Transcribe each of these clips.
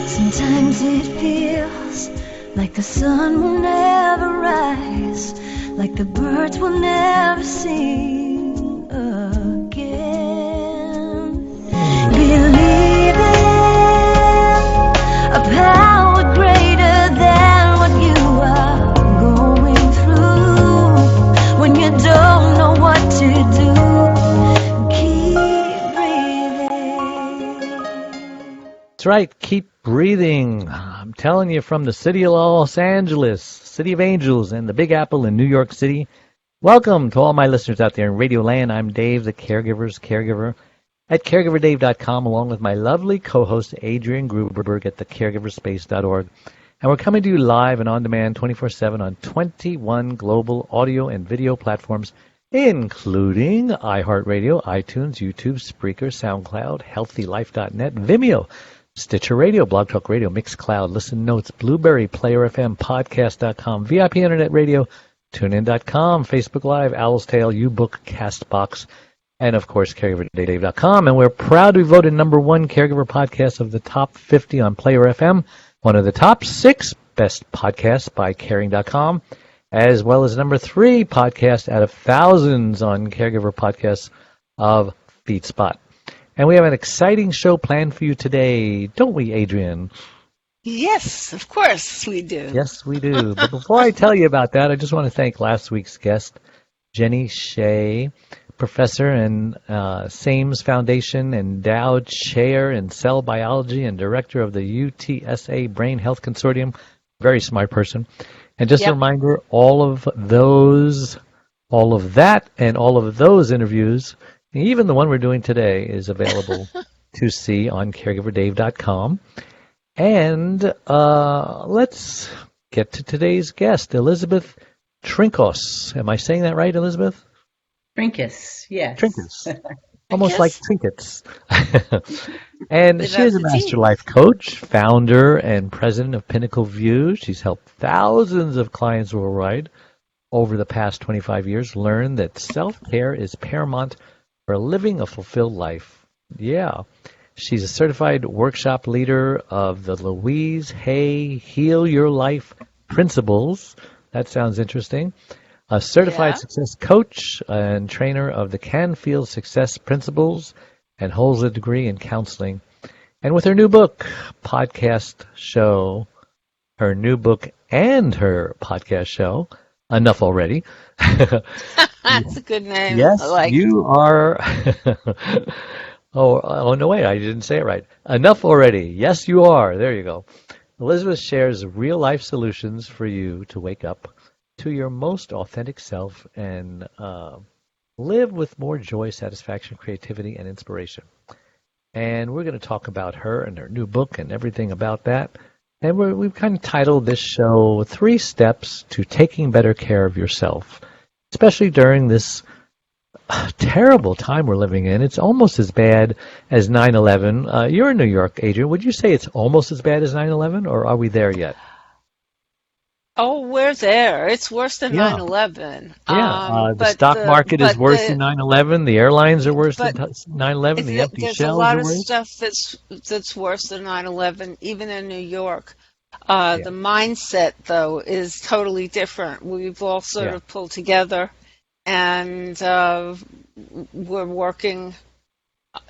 Sometimes it feels like the sun will never rise, like the birds will never sing again. Believe in a power greater than what you are going through. When you don't know what to do, keep breathing. That's right, keep breathing. I'm telling you, from the city of Los Angeles, City of Angels, and the Big Apple in New York City. Welcome to all my listeners out there in Radio Land. I'm Dave, the Caregiver's Caregiver, at caregiverdave.com, along with my lovely co-host Adrian Gruberberg at thecaregiverspace.org. And we're coming to you live and on demand 24/7 on 21 global audio and video platforms, including iHeartRadio, iTunes, YouTube, Spreaker, SoundCloud, HealthyLife.net, Vimeo, Stitcher Radio, Blog Talk Radio, Mixcloud, Listen Notes, Blueberry, Player FM, Podcast.com, VIP Internet Radio, TuneIn.com, Facebook Live, Owl's Tale, uBook, CastBox, and of course, CaregiverDave.com. And we're proud to be voted #1 Caregiver podcast of the top 50 on Player FM, one of the top 6 best podcasts by Caring.com, as well as #3 podcast out of thousands on Caregiver podcasts of FeedSpot. And we have an exciting show planned for you today, don't we, Adrian? Yes, of course we do. Yes, we do. But before I tell you about that, I just want to thank last week's guest, Jenny Shea, professor in Sames Foundation, endowed chair in cell biology, and director of the UTSA Brain Health Consortium. Very smart person. And just a reminder, all of that and all of those interviews, even the one we're doing today, is available to see on caregiverdave.com. And let's get to today's guest, Elizabeth Trinkaus. Am I saying that right, Elizabeth? Trinkaus, yes. Trinkaus. Almost like trinkets. And she is a master life coach, founder and president of Pinnacle View. She's helped thousands of clients worldwide over the past 25 years learn that self-care is paramount for living a fulfilled life. Yeah. She's a certified workshop leader of the Louise Heal Your Life Principles. That sounds interesting. A certified success coach and trainer of the Canfield Success Principles, and holds a degree in counseling. And with her new book, podcast show, her new book and her podcast show, Enough Already. That's a good name. Yes, like you are. Oh, no, wait, I didn't say it right. Enough Already. Yes, you are. There you go. Elizabeth shares real-life solutions for you to wake up to your most authentic self and live with more joy, satisfaction, creativity, and inspiration. And we're going to talk about her and her new book and everything about that. And we've kind of titled this show 3 Steps to Taking Better Care of Yourself, especially during this terrible time we're living in. It's almost as bad as 9/11. You're in New York, Adrian. Would you say it's almost as bad as 9/11, or are we there yet? Oh, we're there. It's worse than 9/11. Yeah, the stock market is worse than 9/11. The airlines are worse than 9/11. The empty shelves are worse. There's a lot of stuff that's worse than 9/11, even in New York. The mindset, though, is totally different. We've all sort of pulled together, and we're working,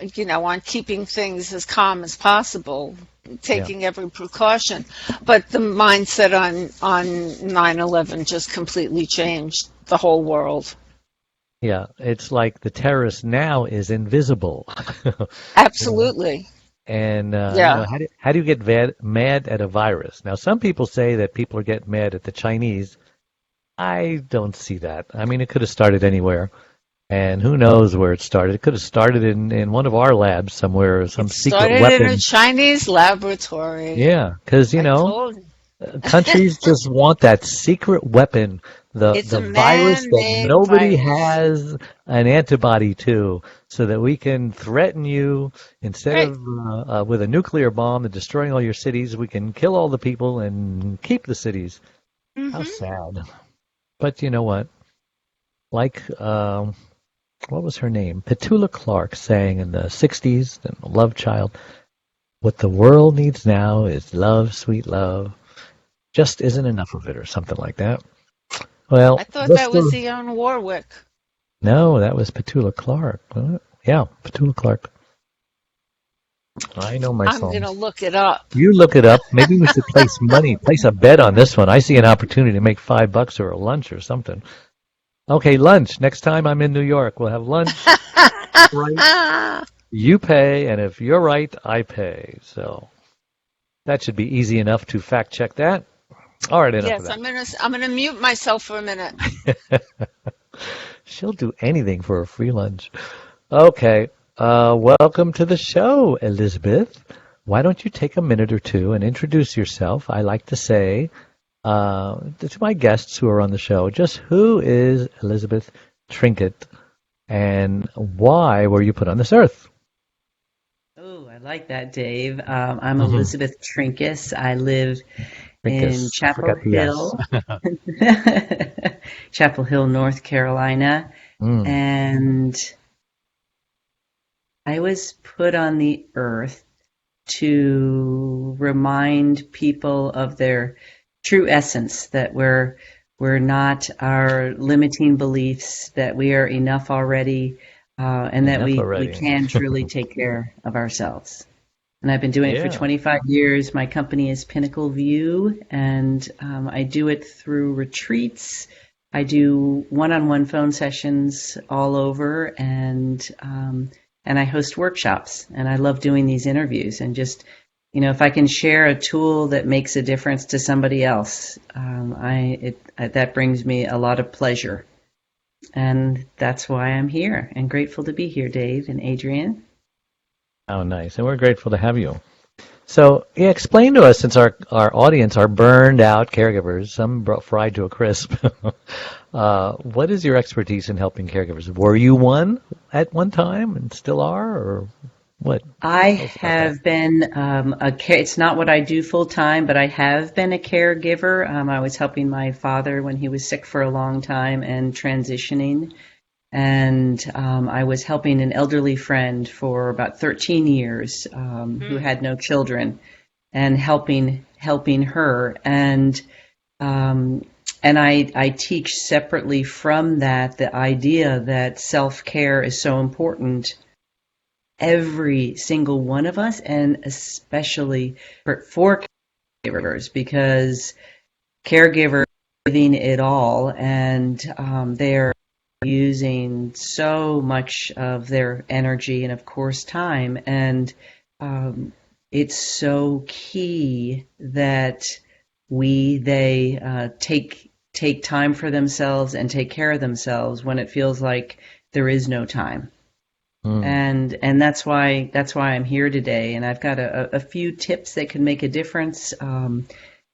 on keeping things as calm as possible, taking every precaution. But the mindset on 9/11 just completely changed the whole world. Yeah, it's like the terrorist now is invisible. Absolutely. And how do you get mad at a virus? Now, some people say that people are getting mad at the Chinese. I don't see that. I mean, it could have started anywhere. And who knows where it started? It could have started in one of our labs somewhere, some secret weapon. Started in a Chinese laboratory. Yeah, because, countries just want that secret weapon, the virus that nobody has an antibody to, so that we can threaten you instead of with a nuclear bomb and destroying all your cities. We can kill all the people and keep the cities. Mm-hmm. How sad. But you know what? Like, what was her name? Petula Clark sang in the 60s, Love Child. What the world needs now is love, sweet love. Just isn't enough of it, or something like that. I Well, thought let's that was go. Dionne Warwick. No, that was Petula Clark. Wasn't it? Yeah, Petula Clark. I know my I'm going to songs. look it up. You look it up. Maybe we should place money, place a bet on this one. I see an opportunity to make $5 or a lunch or something. Okay, lunch. Next time I'm in New York, we'll have lunch. Right. You pay, and if you're right, I pay. So that should be easy enough to fact check that. All right, enough of Yes, I'm gonna mute myself for a minute. that. She'll do anything for a free lunch. Okay. Welcome to the show, Elizabeth. Why don't you take a minute or two and introduce yourself? I like to say to my guests who are on the show, just who is Elizabeth Trinket and why were you put on this earth? Oh, I like that, Dave. I'm Mm-hmm. Elizabeth Trinkus. I live in Trinkus. I forgot Chapel the S. Hill, Chapel Hill, North Carolina, Mm. and I was put on the earth to remind people of their true essence, that we're not our limiting beliefs, that we are enough already, and that Enough we already. can truly take care of ourselves. And I've been doing it for Yeah. 25 years. My company is Pinnacle View, and I do it through retreats. I do one-on-one phone sessions all over, and I host workshops. And I love doing these interviews. And just, if I can share a tool that makes a difference to somebody else, that brings me a lot of pleasure. And that's why I'm here, and grateful to be here, Dave and Adrian. Oh, nice. And we're grateful to have you. So, yeah, explain to us, since our audience are burned out caregivers, some fried to a crisp, what is your expertise in helping caregivers? Were you one at one time and still are, or what? I Tell us about that. have been it's not what I do full time, but I have been a caregiver. I was helping my father when he was sick for a long time and transitioning. And I was helping an elderly friend for about 13 years who had no children, and helping her. And I teach separately from that the idea that self-care is so important. Every single one of us, and especially for caregivers, because caregivers are giving it all, and they're using so much of their energy and, of course, time. And it's so key that they take time for themselves and take care of themselves when it feels like there is no time. And that's why I'm here today. And I've got a few tips that can make a difference.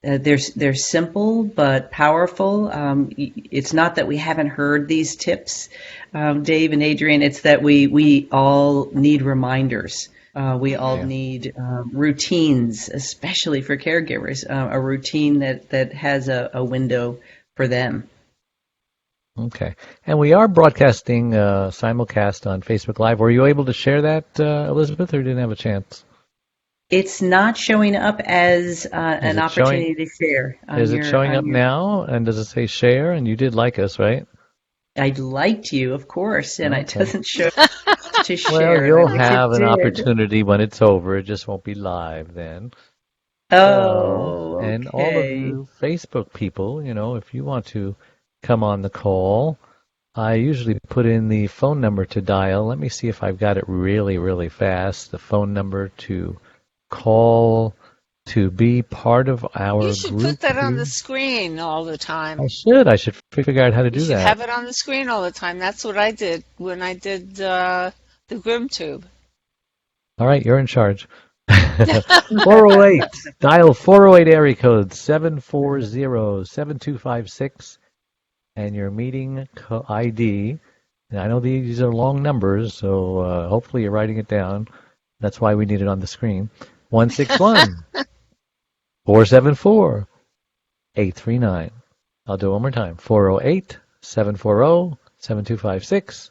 They're simple but powerful. It's not that we haven't heard these tips, Dave and Adrian. It's that we all need reminders. We all need routines, especially for caregivers, a routine that has a window for them. Okay. And we are broadcasting simulcast on Facebook Live. Were you able to share that, Elizabeth, or didn't have a chance? It's not showing up as an opportunity to share. Is it showing up now? And does it say share? And you did like us, right? I liked you, of course, and it doesn't show to share. Well, you'll have an opportunity when it's over. It just won't be live then. Oh, okay. And all of you Facebook people, if you want to come on the call, I usually put in the phone number to dial. Let me see if I've got it really, really fast. The phone number to call to be part of our group. You should put that on the screen all the time. I should figure out how to do that. You should have it on the screen all the time. That's what I did when I did the Grim Tube. All right, you're in charge. 408, dial 408 area code 740-7256 and your meeting ID. And I know these are long numbers, so hopefully you're writing it down. That's why we need it on the screen. 161-474-839. I'll do it one more time. 408-740-7256.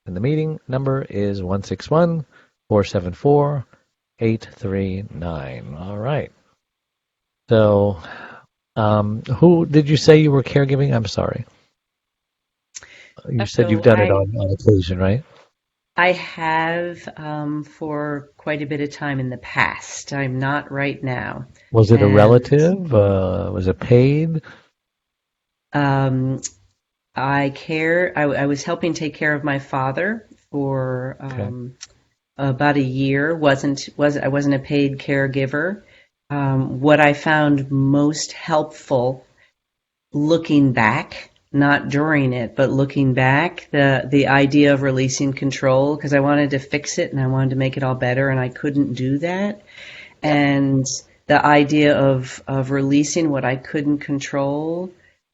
And the meeting number is 161-474-839. 839. All right. So, who did you say you were caregiving? I'm sorry. You said you've So done it on occasion, right? I have for quite a bit of time in the past. I'm not right now. Was it a And relative? Was it paid? um, I was helping take care of my father for Okay. about a year. I wasn't a paid caregiver. What I found most helpful looking back, not during it, but looking back, the idea of releasing control, because I wanted to fix it and I wanted to make it all better, and I couldn't do that. And the idea of releasing what I couldn't control,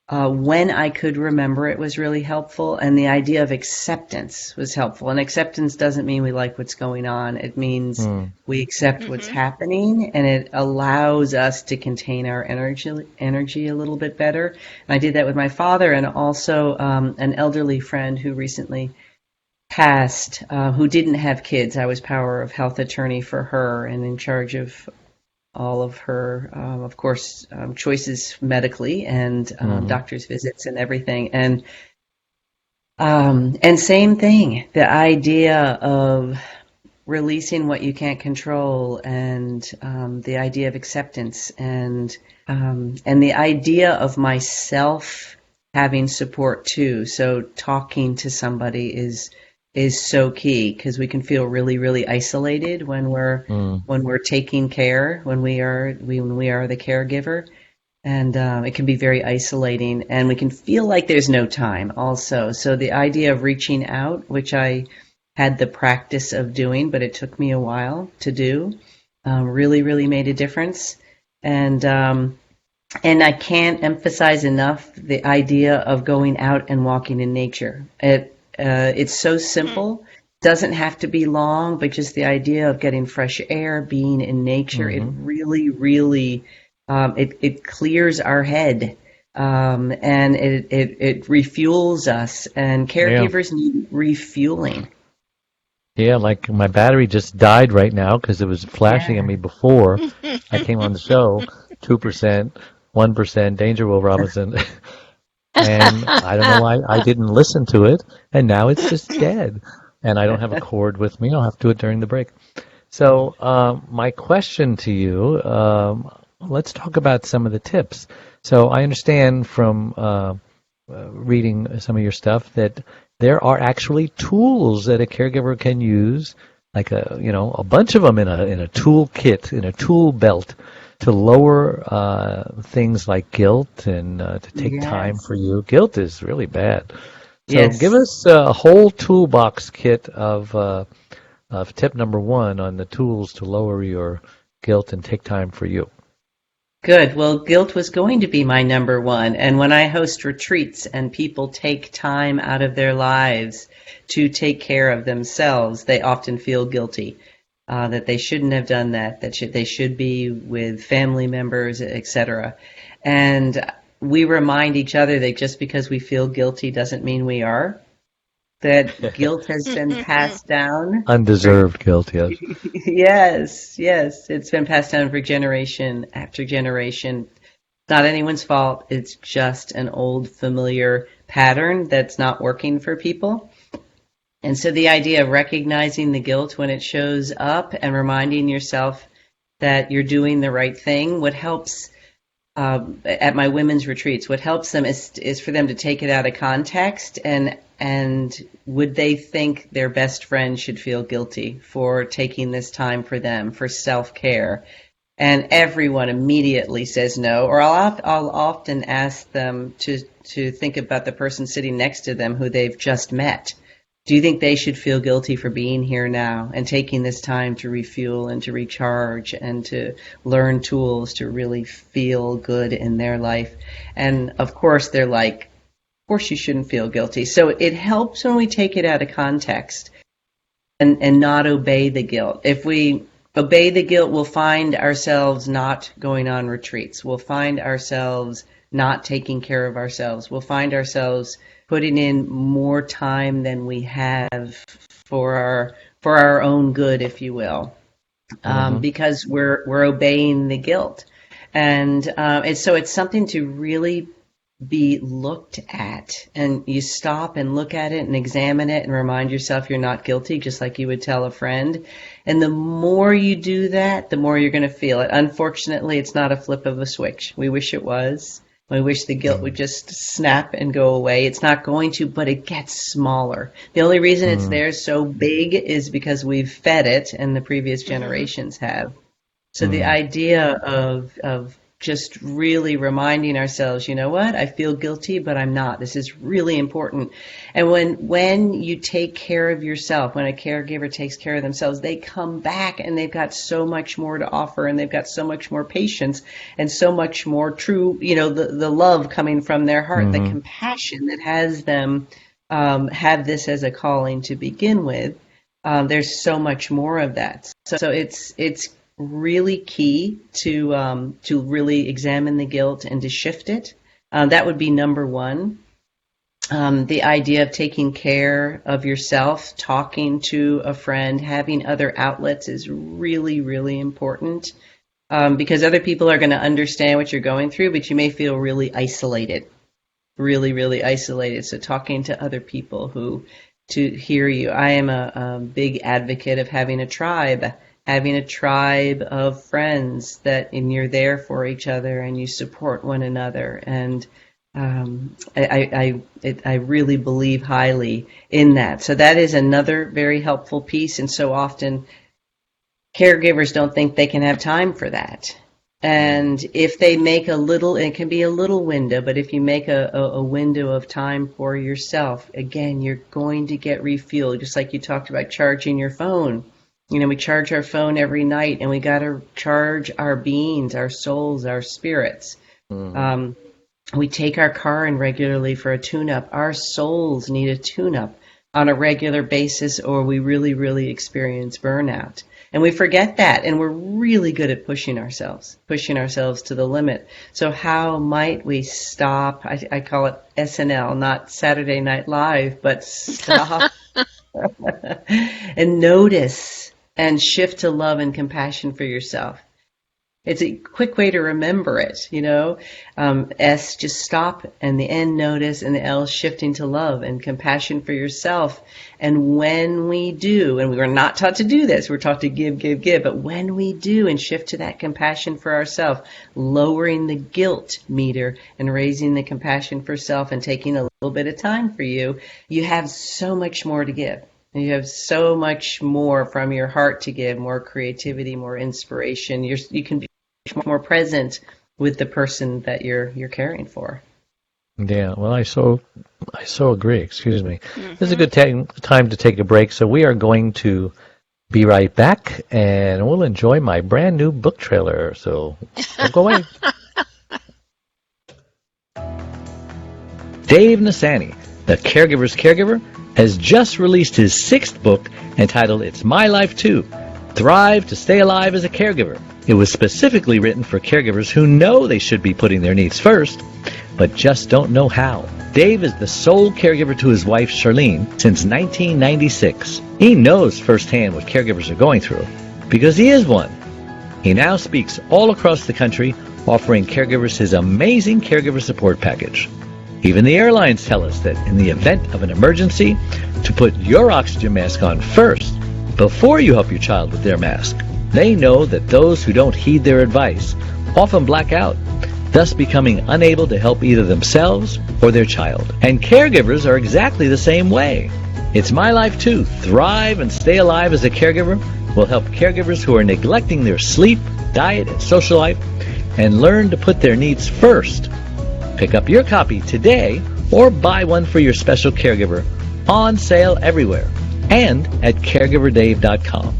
when I could remember it, was really helpful. And the idea of acceptance was helpful. And acceptance doesn't mean we like what's going on. It means we accept what's happening, and it allows us to contain our energy a little bit better. And I did that with my father, and also an elderly friend who recently passed, who didn't have kids. I was power of health attorney for her and in charge of all of her, of course, choices medically and doctor's visits and everything. And same thing, the idea of releasing what you can't control, and the idea of acceptance, and the idea of myself having support too. So talking to somebody is so key, because we can feel really, really isolated when we're taking care, when we are the caregiver, and it can be very isolating, and we can feel like there's no time also. So the idea of reaching out, which I had the practice of doing, but it took me a while to do, really, really made a difference. And I can't emphasize enough the idea of going out and walking in nature. It's so simple. Doesn't have to be long, but just the idea of getting fresh air, being in nature, it really, really, it clears our head, and it refuels us. And caregivers need refueling. Yeah, like my battery just died right now because it was flashing at me before I came on the show. 2%, 1%, Danger Will Robinson. And I don't know why I didn't listen to it, and now it's just dead. And I don't have a cord with me. I'll have to do it during the break. So my question to you, let's talk about some of the tips. So I understand from reading some of your stuff that there are actually tools that a caregiver can use, like a bunch of them in a tool kit, in a tool belt, to lower things like guilt and to take time for you. Guilt is really bad. So give us a whole toolbox kit of tip number 1 on the tools to lower your guilt and take time for you. Good. Well, guilt was going to be my number 1. And when I host retreats and people take time out of their lives to take care of themselves, they often feel guilty, that they shouldn't have done that, they should be with family members, etc. And we remind each other that just because we feel guilty doesn't mean we are. That guilt has been passed down. Undeserved guilt, yes. Yes. It's been passed down for generation after generation. It's not anyone's fault. It's just an old familiar pattern that's not working for people. And so the idea of recognizing the guilt when it shows up and reminding yourself that you're doing the right thing, what helps at my women's retreats, what helps them is for them to take it out of context, and would they think their best friend should feel guilty for taking this time for them, for self-care? And everyone immediately says no, or I'll often ask them to think about the person sitting next to them who they've just met. Do you think they should feel guilty for being here now and taking this time to refuel and to recharge and to learn tools to really feel good in their life? And of course, they're like, of course you shouldn't feel guilty. So it helps when we take it out of context and not obey the guilt. If we obey the guilt, we'll find ourselves not going on retreats. We'll find ourselves not taking care of ourselves. We'll find ourselves putting in more time than we have for our own good, if you will. because we're obeying the guilt. And so it's something to really be looked at, and you stop and look at it and examine it and remind yourself you're not guilty, just like you would tell a friend. And the more you do that, the more you're going to feel it. Unfortunately, it's not a flip of a switch. We wish it was. We wish the guilt would just snap and go away. It's not going to, but it gets smaller. The only reason it's there so big is because we've fed it, and the previous generations have. So the idea of just really reminding ourselves, you know what, I feel guilty, but I'm not. This is really important. And when you take care of yourself, when a caregiver takes care of themselves, they come back and they've got so much more to offer, and they've got so much more patience and so much more true, the love coming from their heart, the compassion that has them have this as a calling to begin with. There's so much more of that. So it's really key to really examine the guilt and to shift it. That would be number one. The idea of taking care of yourself, talking to a friend, having other outlets is really, really important, because other people are going to understand what you're going through, but you may feel really isolated, really, really isolated. So talking to other people to hear you. I am a big advocate of having a tribe of friends and you're there for each other and you support one another. And I really believe highly in that. So that is another very helpful piece. And so often caregivers don't think they can have time for that. And if they make it can be a little window, but if you make a window of time for yourself, again, you're going to get refueled, just like you talked about charging your phone. We charge our phone every night, and we got to charge our beings, our souls, our spirits. We take our car in regularly for a tune-up. Our souls need a tune-up on a regular basis, or we really, really experience burnout. And we forget that, and we're really good at pushing ourselves to the limit. So how might we stop? I call it SNL, not Saturday Night Live, but stop and notice and shift to love and compassion for yourself. It's a quick way to remember it, S, just stop, and the N, notice, and the L, shifting to love and compassion for yourself. And when we do, and we were not taught to do this, we're taught to give, but when we do and shift to that compassion for ourselves, lowering the guilt meter and raising the compassion for self and taking a little bit of time for you, you have so much more to give. You have so much more from your heart to give, more creativity, more inspiration. You can be much more present with the person that you're caring for. Yeah, well, I so agree. Excuse me. This is a good time to take a break, so we are going to be right back, and we'll enjoy my brand new book trailer. So don't go away. Dave Nassani, the Caregiver's Caregiver, has just released his 6th book entitled It's My Life Too, Thrive to Stay Alive as a Caregiver. It was specifically written for caregivers who know they should be putting their needs first, but just don't know how. Dave is the sole caregiver to his wife, Charlene, since 1996. He knows firsthand what caregivers are going through, because he is one. He now speaks all across the country, offering caregivers his amazing caregiver support package. Even the airlines tell us that in the event of an emergency, to put your oxygen mask on first, before you help your child with their mask. They know that those who don't heed their advice often black out, thus becoming unable to help either themselves or their child. And caregivers are exactly the same way. It's My Life Too, Thrive and Stay Alive as a Caregiver will help caregivers who are neglecting their sleep, diet, and social life and learn to put their needs first. Pick up your copy today or buy one for your special caregiver. On sale everywhere and at caregiverdave.com.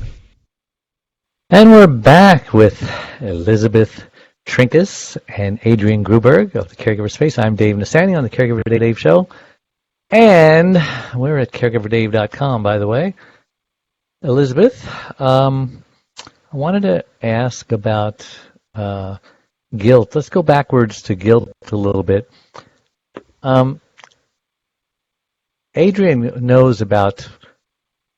And we're back with Elizabeth Trinkaus and Adrienne Gruberg of the Caregiver Space. I'm Dave Nassani on the Caregiver Dave Show. And we're at caregiverdave.com, by the way. Elizabeth, I wanted to ask about guilt. Let's go backwards to guilt a little bit. Adrienne knows about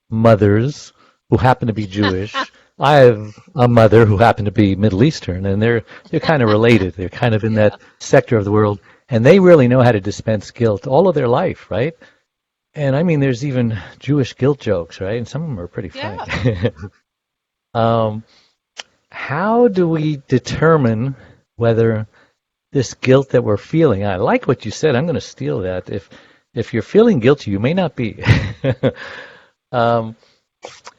mothers who happen to be Jewish I have a mother who happened to be Middle Eastern, and they're kind of related. They're kind of in that sector of the world, and they really know how to dispense guilt all of their life, right? And I mean, there's even Jewish guilt jokes, right? And some of them are pretty funny. Yeah. How do we determine whether this guilt that we're feeling? I like what you said. I'm going to steal that. If you're feeling guilty, you may not be.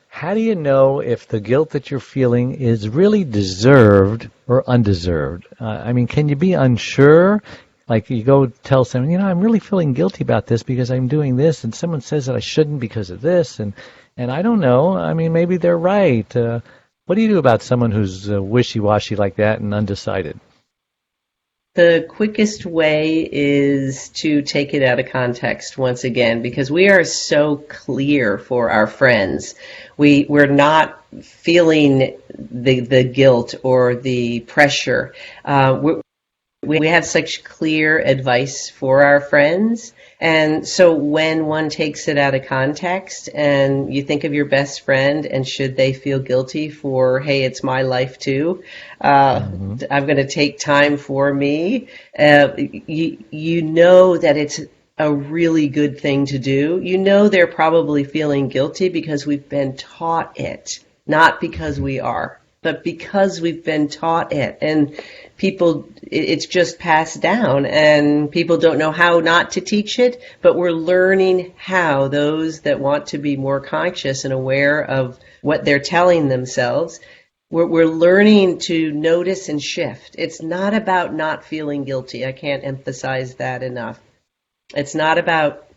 How do you know if the guilt that you're feeling is really deserved or undeserved? I mean, can you be unsure? Like you go tell someone, I'm really feeling guilty about this because I'm doing this, and someone says that I shouldn't because of this, and I don't know. I mean, maybe they're right. What do you do about someone who's wishy-washy like that and undecided? The quickest way is to take it out of context once again, because we are so clear for our friends. We're not feeling the guilt or the pressure. We have such clear advice for our friends. And so when one takes it out of context and you think of your best friend and should they feel guilty for, hey, it's my life too, I'm going to take time for me, you know that it's a really good thing to do. You know they're probably feeling guilty because we've been taught it, not because we are, but because we've been taught it. And people, it's just passed down, and people don't know how not to teach it, but we're learning how. Those that want to be more conscious and aware of what they're telling themselves, we're learning to notice and shift. It's not about not feeling guilty. I can't emphasize that enough. It's not about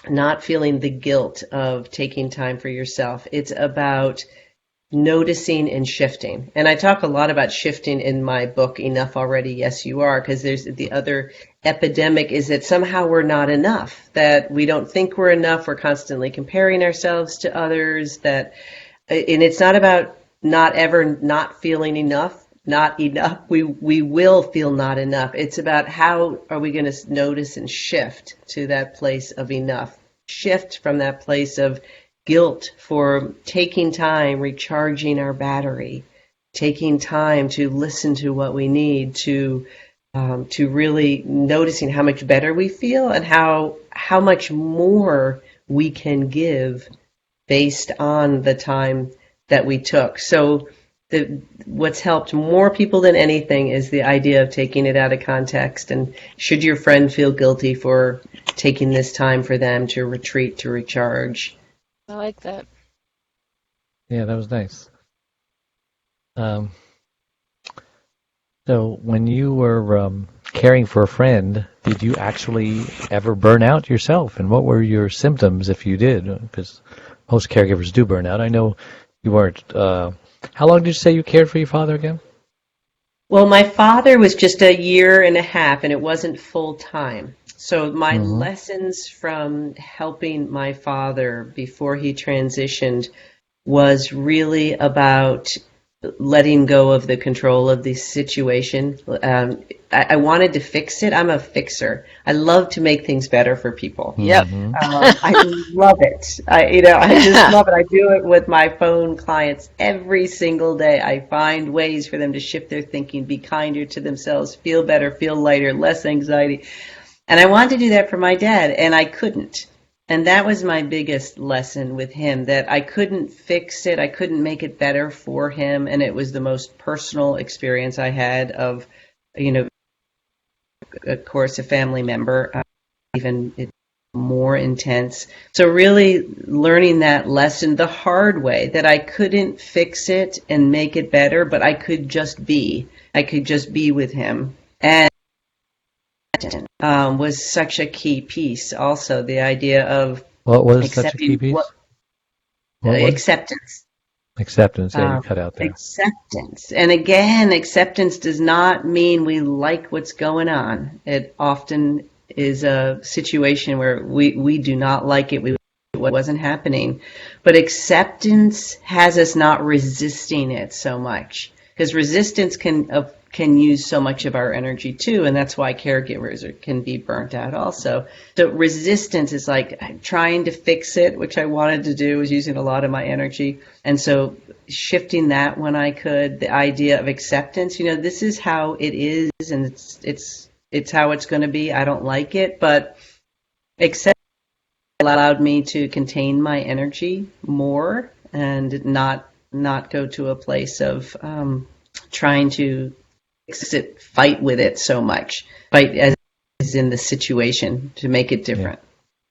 not feeling the guilt of taking time for yourself. It's about noticing and shifting. And I talk a lot about shifting in my book, Enough Already, Yes You Are, because there's the other epidemic is that somehow we're not enough, that we don't think we're enough, we're constantly comparing ourselves to others, and it's not about not feeling enough, not enough. We will feel not enough. It's about how are we going to notice and shift to that place of enough, shift from that place of guilt for taking time, recharging our battery, taking time to listen to what we need, to really noticing how much better we feel and how much more we can give based on the time that we took. So what's helped more people than anything is the idea of taking it out of context. And should your friend feel guilty for taking this time for them to retreat, to recharge? I like that. Yeah, that was nice. So when you were caring for a friend, did you actually ever burn out yourself? And what were your symptoms if you did? Because most caregivers do burn out. I know you weren't. How long did you say you cared for your father again? Well, my father was just a year and a half, and it wasn't full time. So my lessons from helping my father before he transitioned was really about letting go of the control of the situation. I wanted to fix it. I'm a fixer. I love to make things better for people. Yep. I love it. I just love it. I do it with my phone clients every single day. I find ways for them to shift their thinking, be kinder to themselves, feel better, feel lighter, less anxiety. And I wanted to do that for my dad, and I couldn't. And that was my biggest lesson with him, that I couldn't fix it. I couldn't make it better for him. And it was the most personal experience I had of, of course, a family member, even more intense. So really learning that lesson the hard way, that I couldn't fix it and make it better, but I could just be. I could just be with him. And was such a key piece. Also, the idea of what was such a key piece? Acceptance. Acceptance. Yeah, you cut out there. Acceptance. And again, acceptance does not mean we like what's going on. It often is a situation where we do not like it. It wasn't happening. But acceptance has us not resisting it so much. Because resistance can can use so much of our energy too, and that's why caregivers can be burnt out also. So resistance is like trying to fix it, which I wanted to do, was using a lot of my energy. And so shifting that when I could, the idea of acceptance, this is how it is, and it's how it's going to be. I don't like it, but accept allowed me to contain my energy more and not go to a place of trying to fight with it so much. Fight as in the situation to make it different.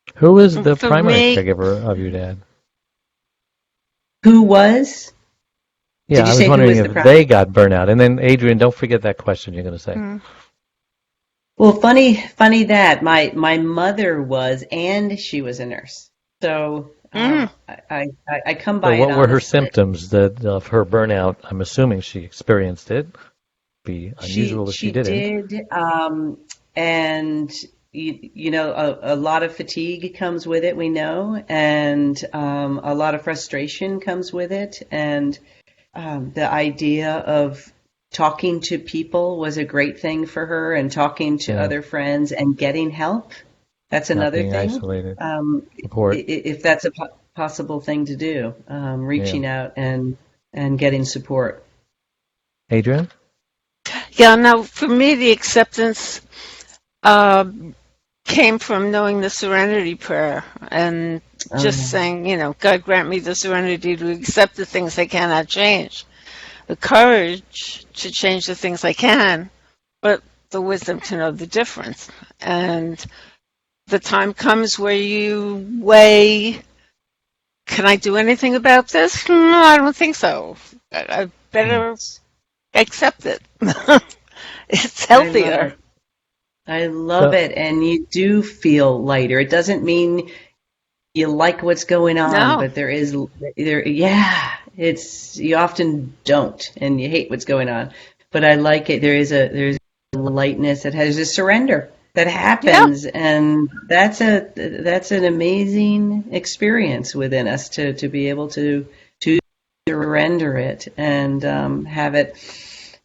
Yeah. Who was the primary caregiver of your dad? Who was? Yeah, I was wondering if they got burnout. And then, Adrian, don't forget that question you're going to say. Well, funny that my mother was, and she was a nurse. So I come by. So what were her symptoms of her burnout? I'm assuming she experienced it. Be unusual if she didn't. She did, and a lot of fatigue comes with it. We know, and a lot of frustration comes with it, and the idea of talking to people was a great thing for her, and talking to other friends and getting help. That's another thing. Isolated. If that's a possible thing to do, reaching out and getting support. Adrian? Yeah, now for me, the acceptance came from knowing the serenity prayer and just saying, God grant me the serenity to accept the things I cannot change, the courage to change the things I can, but the wisdom to know the difference. And the time comes where you weigh, can I do anything about this? No, I don't think so. I better accept it. It's healthier. I love it, and you do feel lighter. It doesn't mean you like what's going on, but you often don't, and you hate what's going on. But I like it. There's a lightness that has a surrender that happens, and that's an amazing experience within us to be able to surrender it and have it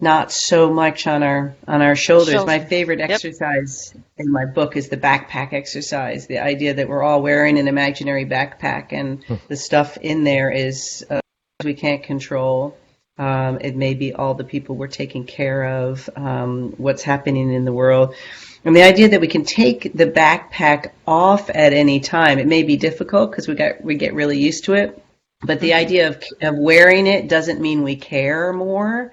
not so much on our shoulders. My favorite exercise in my book is the backpack exercise, the idea that we're all wearing an imaginary backpack, and the stuff in there is we can't control. It may be all the people we're taking care of, what's happening in the world. And the idea that we can take the backpack off at any time, it may be difficult because we get really used to it, but the idea of wearing it doesn't mean we care more.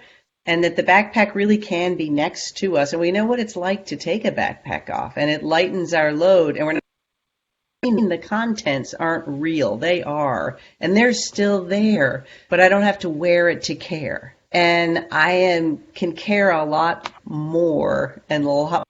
And that the backpack really can be next to us. And we know what it's like to take a backpack off. And it lightens our load. And we're not, the contents aren't real. They are. And they're still there. But I don't have to wear it to care. And I can care a lot more and a lot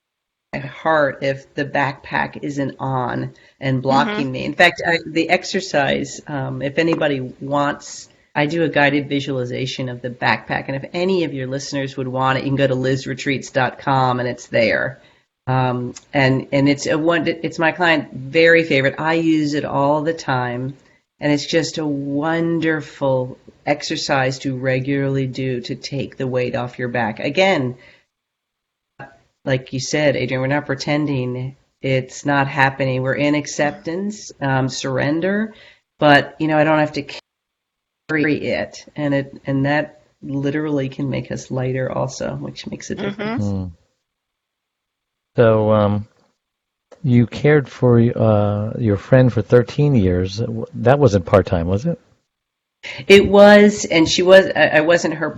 my heart if the backpack isn't on and blocking me. In fact, the exercise, if anybody wants, I do a guided visualization of the backpack, and if any of your listeners would want it, you can go to lizretreats.com, and it's there. And it's my client very favorite. I use it all the time, and it's just a wonderful exercise to regularly do to take the weight off your back. Again, like you said, Adrian, we're not pretending it's not happening. We're in acceptance, surrender, but I don't have to carry it, and that literally can make us lighter also, which makes a difference. So you cared for your friend for 13 years. That wasn't part-time, was it? It was, and I wasn't her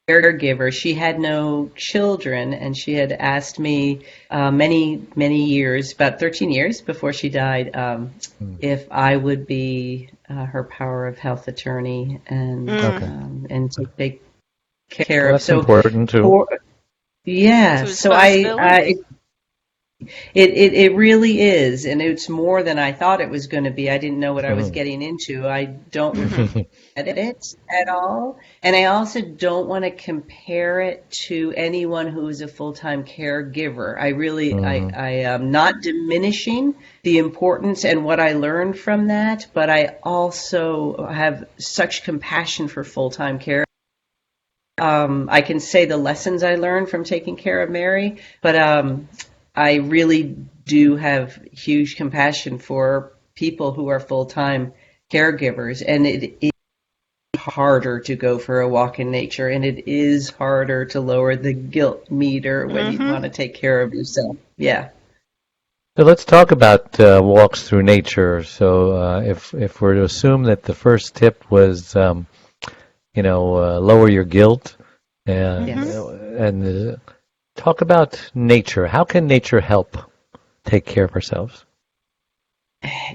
caregiver. She had no children, and she had asked me many years, about 13 years before she died, if I would be her power of health attorney and to take care of. That's important too. So it really is, and it's more than I thought it was going to be. I didn't know what I was getting into. I don't regret it at all, and I also don't want to compare it to anyone who is a full-time caregiver. I am not diminishing the importance and what I learned from that, but I also have such compassion for full-time care. I can say the lessons I learned from taking care of Mary, but I really do have huge compassion for people who are full-time caregivers, and it is harder to go for a walk in nature, and it is harder to lower the guilt meter when you want to take care of yourself. Yeah. So let's talk about walks through nature. So if we're to assume that the first tip was, lower your guilt, and talk about nature. How can nature help take care of ourselves?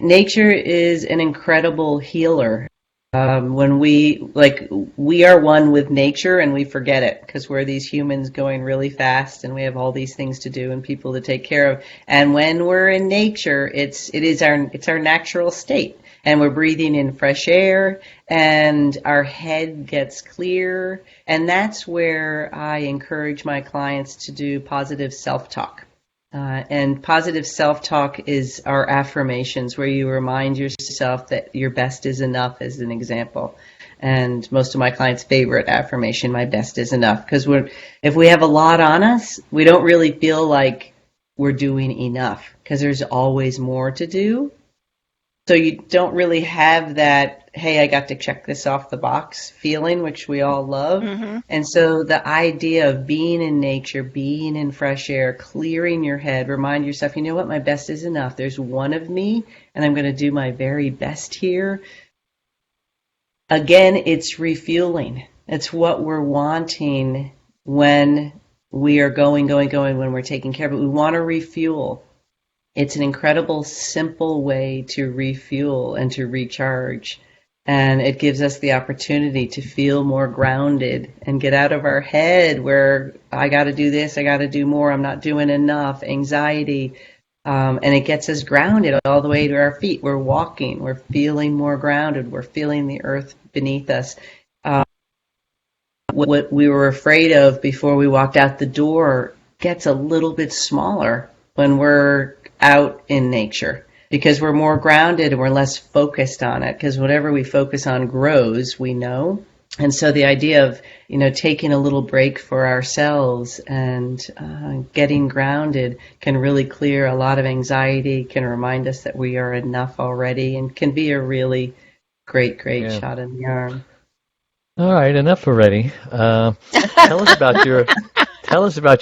Nature is an incredible healer. When we are one with nature, and we forget it because we're these humans going really fast, and we have all these things to do and people to take care of. And when we're in nature, it's our natural state, and we're breathing in fresh air, and our head gets clear. And that's where I encourage my clients to do positive self-talk. And positive self-talk is our affirmations, where you remind yourself that your best is enough, as an example. And most of my clients' favorite affirmation, my best is enough, because if we have a lot on us, we don't really feel like we're doing enough, because there's always more to do. So you don't really have that, hey, I got to check this off the box feeling, which we all love. And so the idea of being in nature, being in fresh air, clearing your head, remind yourself, you know what, my best is enough. There's one of me, and I'm going to do my very best here. Again, it's refueling. It's what we're wanting when we are going, when we're taking care of it. We want to refuel. It's an incredible, simple way to refuel and to recharge. And it gives us the opportunity to feel more grounded and get out of our head where I got to do this, I got to do more, I'm not doing enough, anxiety. And it gets us grounded all the way to our feet. We're walking, we're feeling more grounded, we're feeling the earth beneath us. What we were afraid of before we walked out the door gets a little bit smaller when we're out in nature, because we're more grounded and we're less focused on it, because whatever we focus on grows, we know. And so the idea of, taking a little break for ourselves and getting grounded can really clear a lot of anxiety, can remind us that we are enough already, and can be a really great shot in the arm. All right, enough already. Tell us about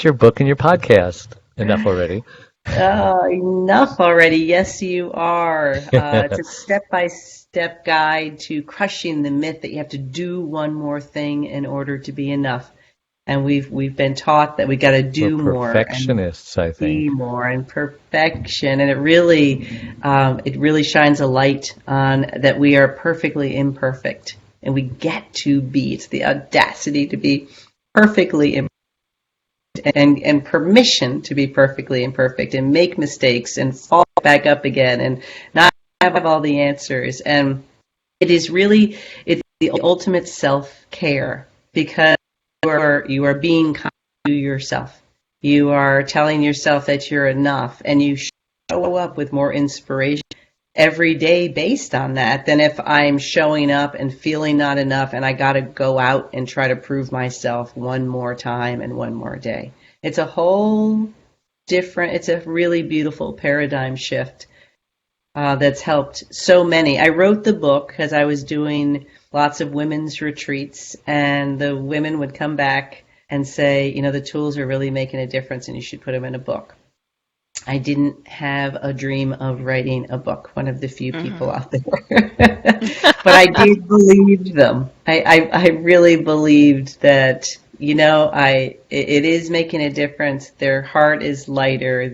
your book and your podcast. Enough already. Enough already. Yes, you are. It's a step-by-step guide to crushing the myth that you have to do one more thing in order to be enough. And we've been taught that we got to do more. Perfectionists, I think. Be more and perfection, and it really shines a light on that we are perfectly imperfect, and we get to be. It's the audacity to be perfectly imperfect. And permission to be perfectly imperfect and make mistakes and fall back up again and not have all the answers. And it's the ultimate self-care, because you are being kind to yourself. You are telling yourself that you're enough, and you show up with more inspiration every day based on that than if I'm showing up and feeling not enough and I got to go out and try to prove myself one more time and one more day. It's a whole different, it's a really beautiful paradigm shift that's helped so many. I wrote the book because I was doing lots of women's retreats, and the women would come back and say, the tools are really making a difference and you should put them in a book. I didn't have a dream of writing a book, one of the few people out there. But I did believe them. I really believed that, it is making a difference. Their heart is lighter.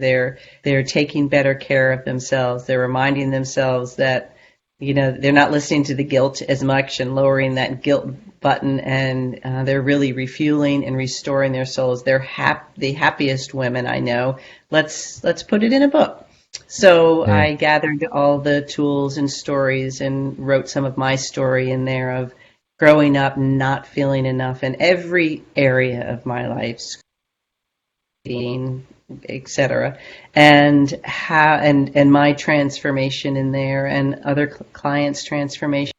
They're taking better care of themselves. They're reminding themselves that, they're not listening to the guilt as much and lowering that guilt button, and they're really refueling and restoring their souls. They're the happiest women I know. Let's put it in a book. So I gathered all the tools and stories and wrote some of my story in there of growing up not feeling enough in every area of my life, being, etc., and how and my transformation in there, and other clients' transformation,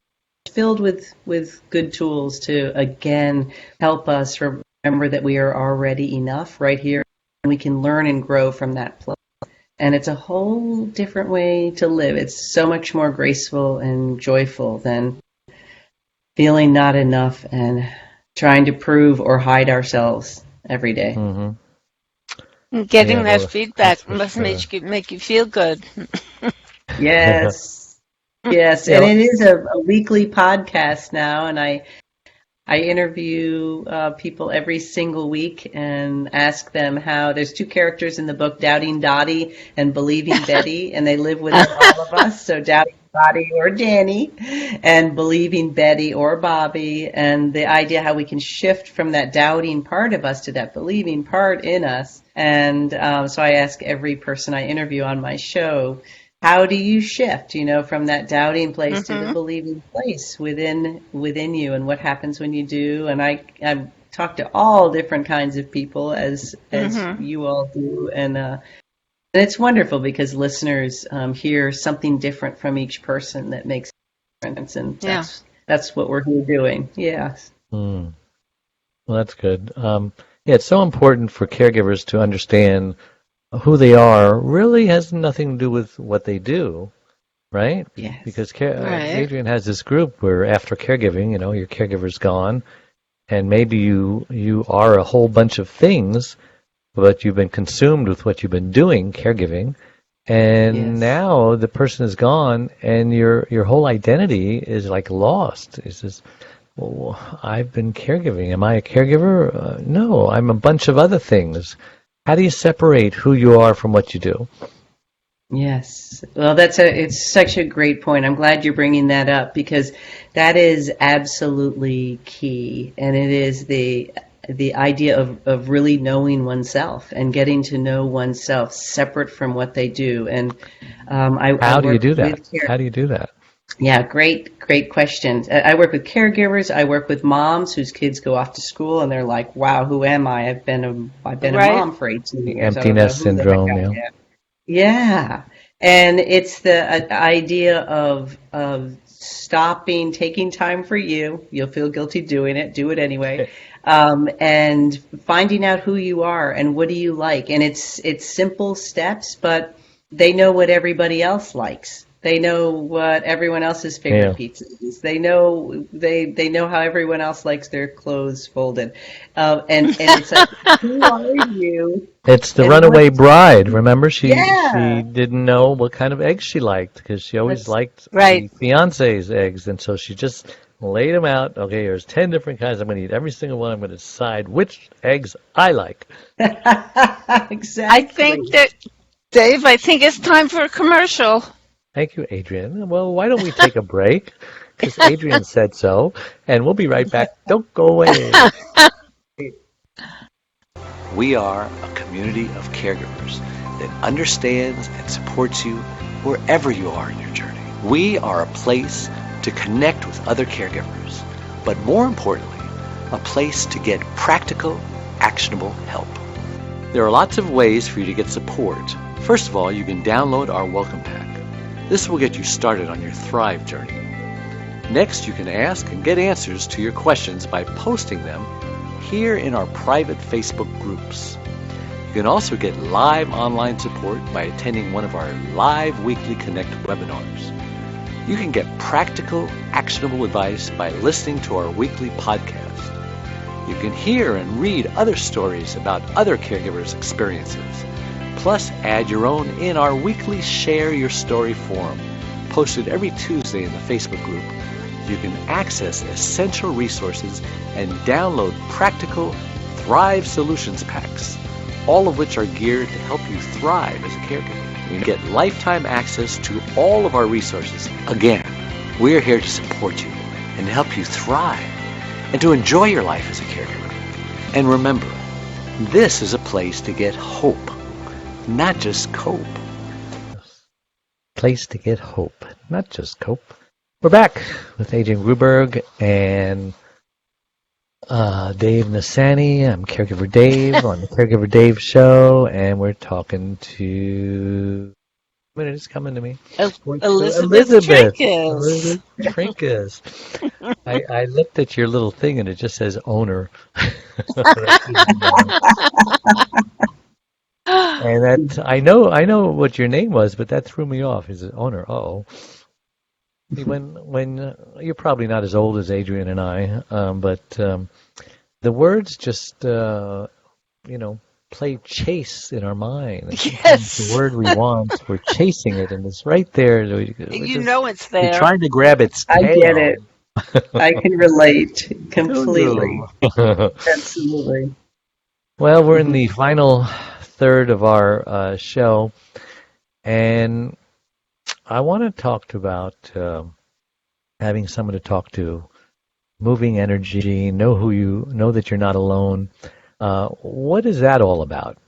filled with good tools to, again, help us remember that we are already enough right here, and we can learn and grow from that place. And it's a whole different way to live. It's so much more graceful and joyful than feeling not enough and trying to prove or hide ourselves every day. Mm-hmm. Getting that feedback must make you feel good. Yes. Yes. And it is a weekly podcast now, and I interview people every single week and ask them how. There's two characters in the book, Doubting Dottie and Believing Betty, and they live within all of us. So Doubting Dottie or Danny, and Believing Betty or Bobby, and the idea how we can shift from that doubting part of us to that believing part in us. And so I ask every person I interview on my show, how do you shift, from that doubting place to the believing place within you, and what happens when you do? And I talk to all different kinds of people as you all do, and it's wonderful because listeners hear something different from each person that makes a difference, and that's what we're here doing. Yes. Well, that's good. It's so important for caregivers to understand who they are. Really has nothing to do with what they do, right? Yes. Because Adrienne has this group where after caregiving, your caregiver's gone, and maybe you are a whole bunch of things, but you've been consumed with what you've been doing, caregiving, and now the person is gone, and your whole identity is like lost. It's just, well, I've been caregiving. Am I a caregiver? No, I'm a bunch of other things. How do you separate who you are from what you do? Yes. Well, it's such a great point. I'm glad you're bringing that up, because that is absolutely key, and it is the idea of really knowing oneself and getting to know oneself separate from what they do. And how do you do that? Yeah, great question. I work with caregivers. I work with moms whose kids go off to school and they're like, "Wow, who am I? I've been a mom for 18 years." The empty nest syndrome. Yeah, and it's the idea of stopping, taking time for you. You'll feel guilty doing it. Do it anyway. And finding out who you are and what do you like. And it's simple steps, but they know what everybody else likes. They know what everyone else's favorite pizza is. They know how everyone else likes their clothes folded. And it's like, who are you? It's the runaway bride. Remember, she didn't know what kind of eggs she liked, because she always liked the fiance's eggs, and so she just laid them out. Okay, here's 10 different kinds. I'm going to eat every single one. I'm going to decide which eggs I like. Exactly. I think that, Dave, it's time for a commercial. Thank you, Adrienne. Well, why don't we take a break? Because Adrienne said so, and we'll be right back. Don't go away. We are a community of caregivers that understands and supports you wherever you are in your journey. We are a place to connect with other caregivers, but more importantly, a place to get practical, actionable help. There are lots of ways for you to get support. First of all, you can download our welcome pack. This will get you started on your Thrive journey. Next, you can ask and get answers to your questions by posting them here in our private Facebook groups. You can also get live online support by attending one of our live weekly Connect webinars. You can get practical, actionable advice by listening to our weekly podcast. You can hear and read other stories about other caregivers' experiences. Plus, add your own in our weekly Share Your Story forum, posted every Tuesday in the Facebook group. You can access essential resources and download practical Thrive Solutions packs, all of which are geared to help you thrive as a caregiver. You get lifetime access to all of our resources. Again, we're here to support you and help you thrive and to enjoy your life as a caregiver. And remember, this is a place to get hope, not just cope. Place to get hope, not just cope. We're back with Adrienne Gruberg and Dave Nassani. I'm Caregiver Dave on the Caregiver Dave Show, and we're talking to minute, it's coming to me. Elizabeth Elizabeth. Trinkaus. Elizabeth Trinkaus. I looked at your little thing and it just says owner. And that I know what your name was, but that threw me off. Is it owner? Uh-oh. See, when you're probably not as old as Adrian and I, but the words just play chase in our mind. And Yes. the word we want, we're chasing it, and it's right there. It's there. You're trying to grab its tail. I get it. I can relate completely. Doo-doo. Absolutely. Well, we're in the final third of our show, and I want to talk about having someone to talk to, moving energy, know that you're not alone. What is that all about?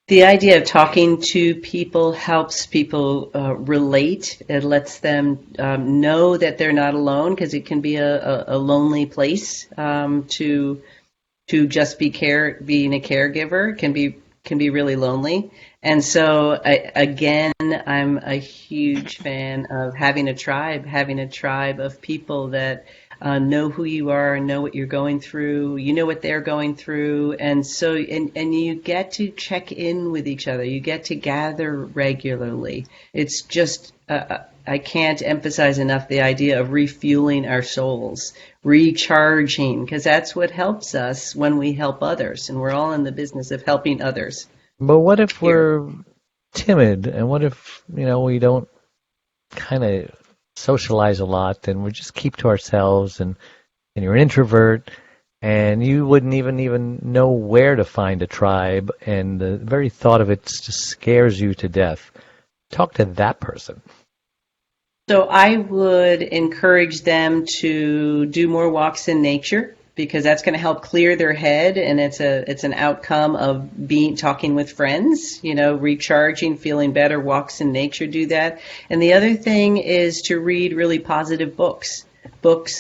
The idea of talking to people helps people relate. It lets them know that they're not alone, because it can be a lonely place to just being a caregiver can be really lonely. And so I'm a huge fan of having a tribe of people that know who you are, know what you're going through, you know what they're going through, and so and you get to check in with each other. You get to gather regularly. It's just I can't emphasize enough the idea of refueling our souls, recharging, because that's what helps us when we help others, and we're all in the business of helping others. But what if we're timid, and what if we don't kind of socialize a lot, and we just keep to ourselves, and you're an introvert, and you wouldn't even know where to find a tribe, and the very thought of it just scares you to death? Talk to that person. So I would encourage them to do more walks in nature, because that's going to help clear their head, and it's an outcome of talking with friends, recharging, feeling better. Walks in nature do that. And the other thing is to read really positive books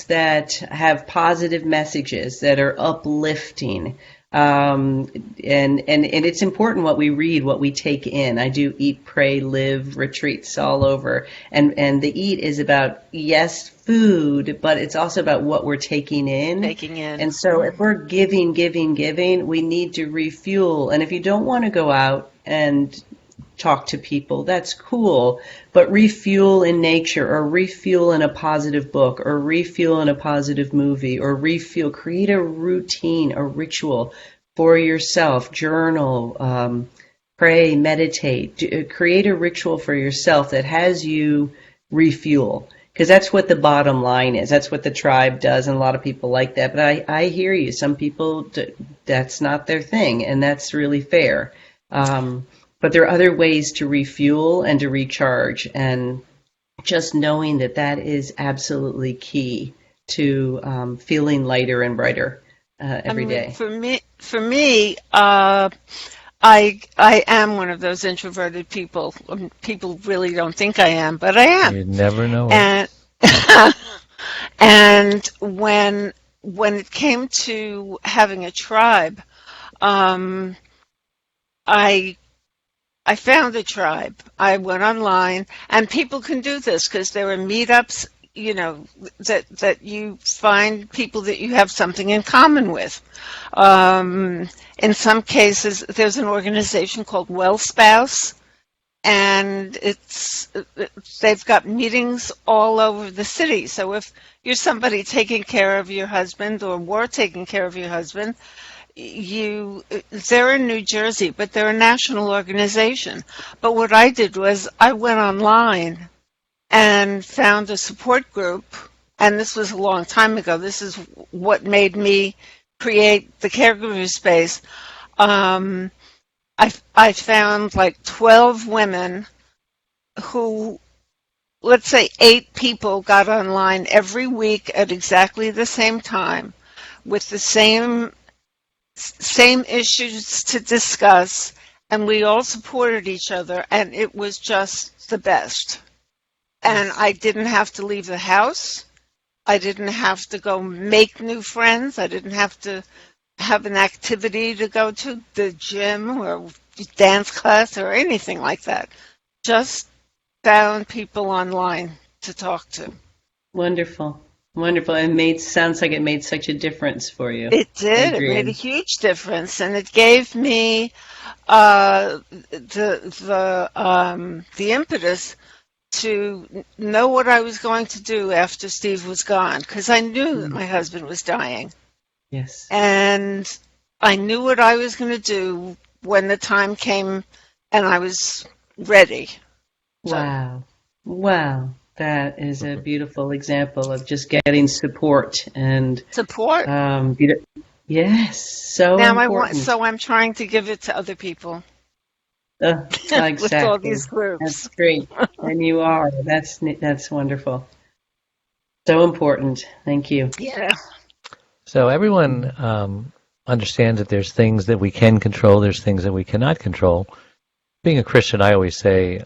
that have positive messages, that are uplifting. And it's important what we read, what we take in. I do Eat, Pray, Live retreats all over. And the eat is about, yes, food, but it's also about what we're taking in. And so if we're giving, we need to refuel. And if you don't want to go out and talk to people, that's cool, but refuel in nature, or refuel in a positive book, or refuel in a positive movie, or create a routine, a ritual for yourself. Journal, pray, meditate, create a ritual for yourself that has you refuel, because that's what the bottom line is. That's what the tribe does, and a lot of people like that. But I hear you. Some people, that's not their thing, and that's really fair. But there are other ways to refuel and to recharge, and just knowing that is absolutely key to feeling lighter and brighter every day. For me, I am one of those introverted people. People really don't think I am, but I am. You'd never know it. And when it came to having a tribe, I found a tribe. I went online, and people can do this because there are meetups, that you find people that you have something in common with. In some cases, there's an organization called WellSpouse, and they've got meetings all over the city. So if you're somebody taking care of your husband, or were taking care of your husband, they're in New Jersey, but they're a national organization. But what I did was I went online and found a support group, and this was a long time ago. This is what made me create the Caregiver space. I found like 12 women who, let's say 8 people, got online every week at exactly the same time with the same issues to discuss, and we all supported each other, and it was just the best. And I didn't have to leave the house. I didn't have to go make new friends. I didn't have to have an activity to go to, the gym or dance class or anything like that. Just found people online to talk to. Wonderful. Wonderful. And sounds like it made such a difference for you, It did. It made a Adrienne. huge difference, and it gave me the impetus to know what I was going to do after Steve was gone, because I knew that my husband was dying, Yes. and I knew what I was going to do when the time came, and I was ready. Wow. Wow. That is a beautiful example of just getting support and Support. yes, so Now important. I'm trying to give it to other people Exactly. with all these groups. That's great. And you are. That's wonderful. So important. Thank you. Yeah. So everyone understands that there's things that we can control, there's things that we cannot control. Being a Christian, I always say,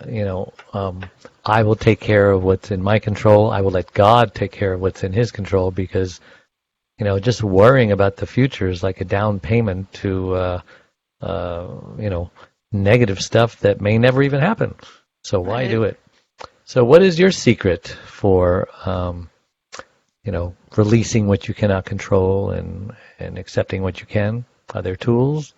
I will take care of what's in my control. I will let God take care of what's in His control, because, just worrying about the future is like a down payment to, negative stuff that may never even happen. So why do it? So what is your secret for, releasing what you cannot control and accepting what you can? Are there tools?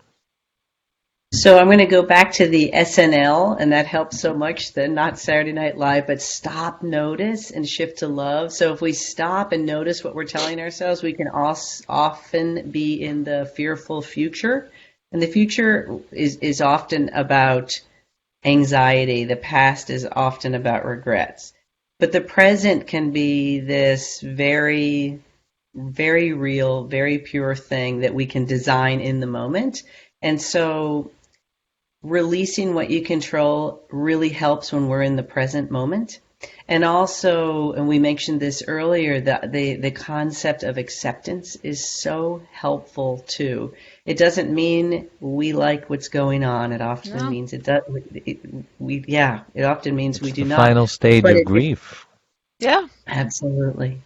So I'm going to go back to the SNL, and that helps so much, the not Saturday Night Live, but stop, notice, and shift to love. So if we stop and notice what we're telling ourselves, we can often be in the fearful future. And the future is often about anxiety. The past is often about regrets. But the present can be this very, very real, very pure thing that we can design in the moment. And so releasing what you control really helps when we're in the present moment. And also, and we mentioned this earlier, the concept of acceptance is so helpful too. It doesn't mean we like what's going on. It often means it does. It often means we do not. Final stage of grief. Yeah, absolutely.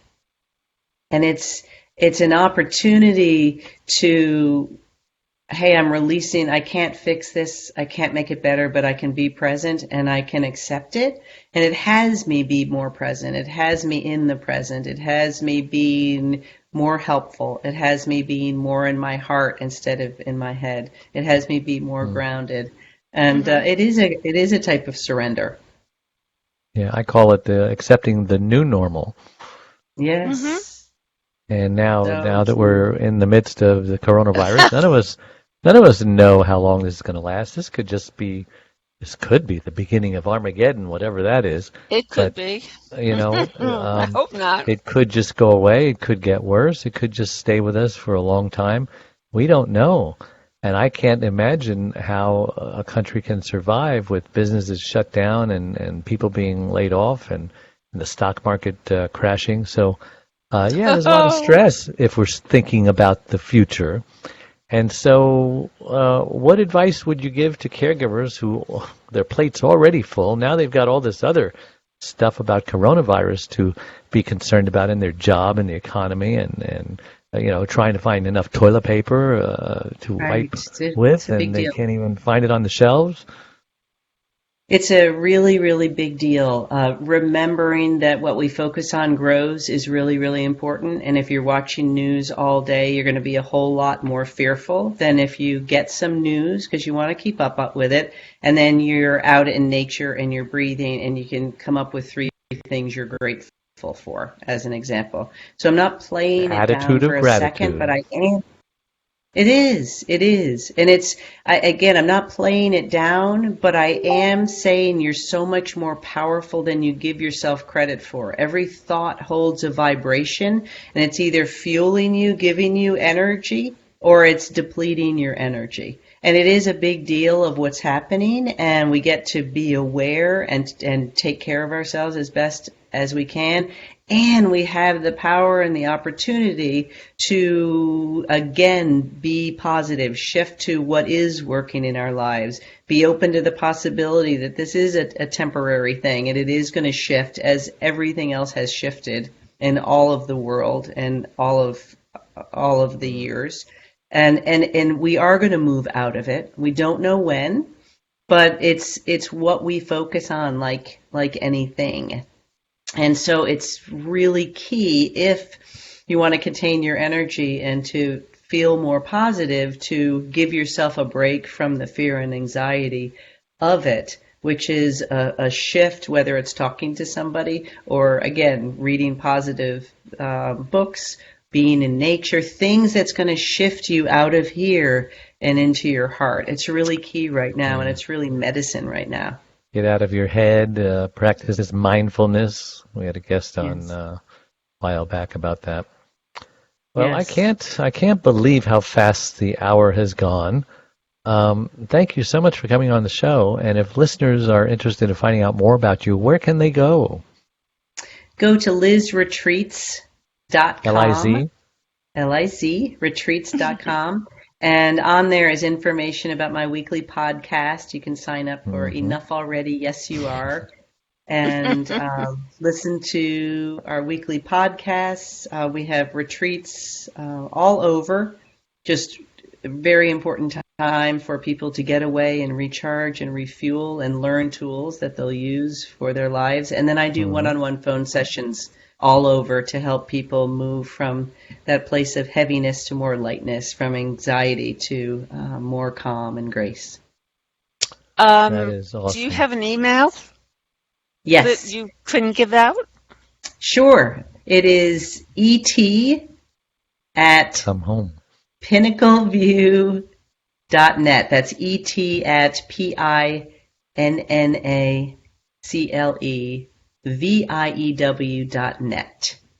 And it's an opportunity to, hey, I'm releasing, I can't fix this, I can't make it better, but I can be present and I can accept it. And it has me be more present. It has me in the present. It has me being more helpful. It has me being more in my heart instead of in my head. It has me be more grounded. And it is a type of surrender. Yeah, I call it accepting the new normal. Yes. And now that we're in the midst of the coronavirus, none of us know how long this is going to last. This could be the beginning of Armageddon, whatever that is. It could be. I hope not. It could just go away. It could get worse. It could just stay with us for a long time. We don't know. And I can't imagine how a country can survive with businesses shut down and people being laid off and the stock market crashing. So, there's a lot of stress if we're thinking about the future. And so what advice would you give to caregivers who their plate's already full? Now they've got all this other stuff about coronavirus to be concerned about in their job and the economy and trying to find enough toilet paper to wipe with, and they can't even find it on the shelves. It's a really, really big deal. Remembering that what we focus on grows is really, really important. And if you're watching news all day, you're going to be a whole lot more fearful than if you get some news because you want to keep up with it. And then you're out in nature and you're breathing and you can come up with 3 things you're grateful for, as an example. So I'm not playing it down for a second, but I am. It is. And I'm not playing it down, but I am saying you're so much more powerful than you give yourself credit for. Every thought holds a vibration, and it's either fueling you, giving you energy, or it's depleting your energy. And it is a big deal of what's happening, and we get to be aware and take care of ourselves as best as we can. And we have the power and the opportunity to, again, be positive, shift to what is working in our lives, be open to the possibility that this is a temporary thing and it is going to shift as everything else has shifted in all of the world and all of the years. And we are going to move out of it. We don't know when. but it's what we focus on, like anything. And so it's really key, if you want to contain your energy and to feel more positive, to give yourself a break from the fear and anxiety of it, which is a shift, whether it's talking to somebody or, again, reading positive books, being in nature, things that's going to shift you out of here and into your heart. It's really key right now, and it's really medicine right now. Get out of your head, practice this mindfulness. We had a guest on a while back about that. Well, yes. I can't believe how fast the hour has gone. Thank you so much for coming on the show. And if listeners are interested in finding out more about you, where can they go? Go to lizretreats.com. L-I-Z? L-I-Z, retreats.com. And on there is information about my weekly podcast. You can sign up for Enough Already, Yes You Are, and listen to our weekly podcasts. We have retreats all over, just a very important time for people to get away and recharge and refuel and learn tools that they'll use for their lives. And then I do one-on-one phone sessions all over to help people move from that place of heaviness to more lightness, from anxiety to more calm and grace. That is awesome. Do you have an email? Yes. That you couldn't give out? Sure. It is et at Come home. pinnacleview.net. That's et at pinnacleview.net.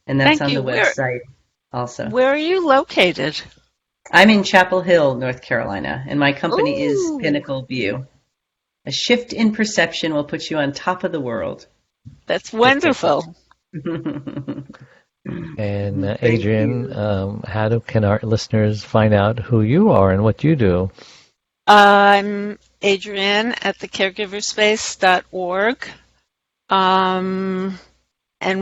And that's on the website also. Where are you located? I'm in Chapel Hill, North Carolina, and my company is Pinnacle View. A shift in perception will put you on top of the world. That's wonderful. And Adrienne, how can our listeners find out who you are and what you do? I'm Adrienne at thecaregiverspace.org. And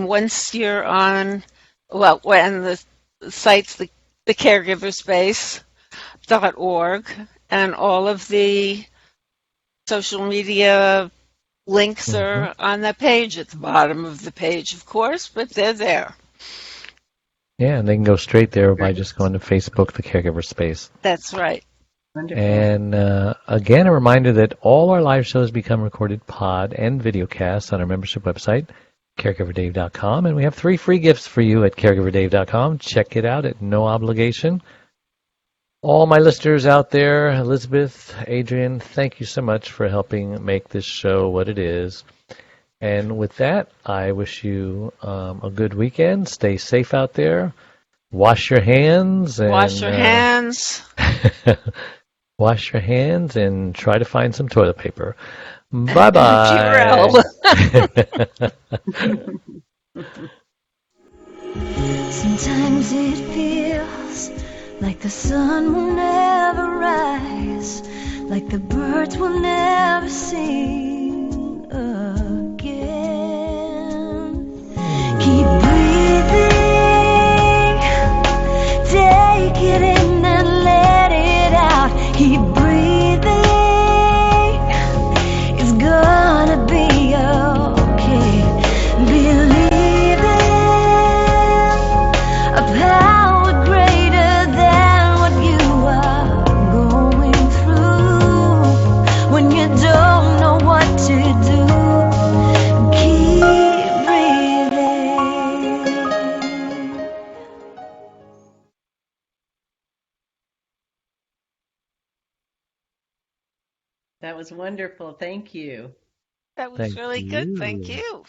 once you're on, when the site's the caregiverspace.org, and all of the social media links are on that page at the bottom of the page, of course, but they're there. Yeah, and they can go straight there by just going to Facebook, The Caregiver Space. That's right. Wonderful. And again, a reminder that all our live shows become recorded pod and videocasts on our membership website, caregiverdave.com. And we have 3 free gifts for you at caregiverdave.com. Check it out at no obligation. All my listeners out there, Elizabeth, Adrienne, thank you so much for helping make this show what it is. And with that, I wish you a good weekend. Stay safe out there. Wash your hands. Wash your hands. Wash your hands and try to find some toilet paper. Bye-bye. Sometimes it feels like the sun will never rise, like the birds will never sing again. Keep breathing, take it in and let it out. Keep breathing, it's gonna be okay. Believe in a power greater than what you are going through. When you don't know what to do, keep breathing. That was wonderful. Thank you. That was Thank really good. Thank you. you.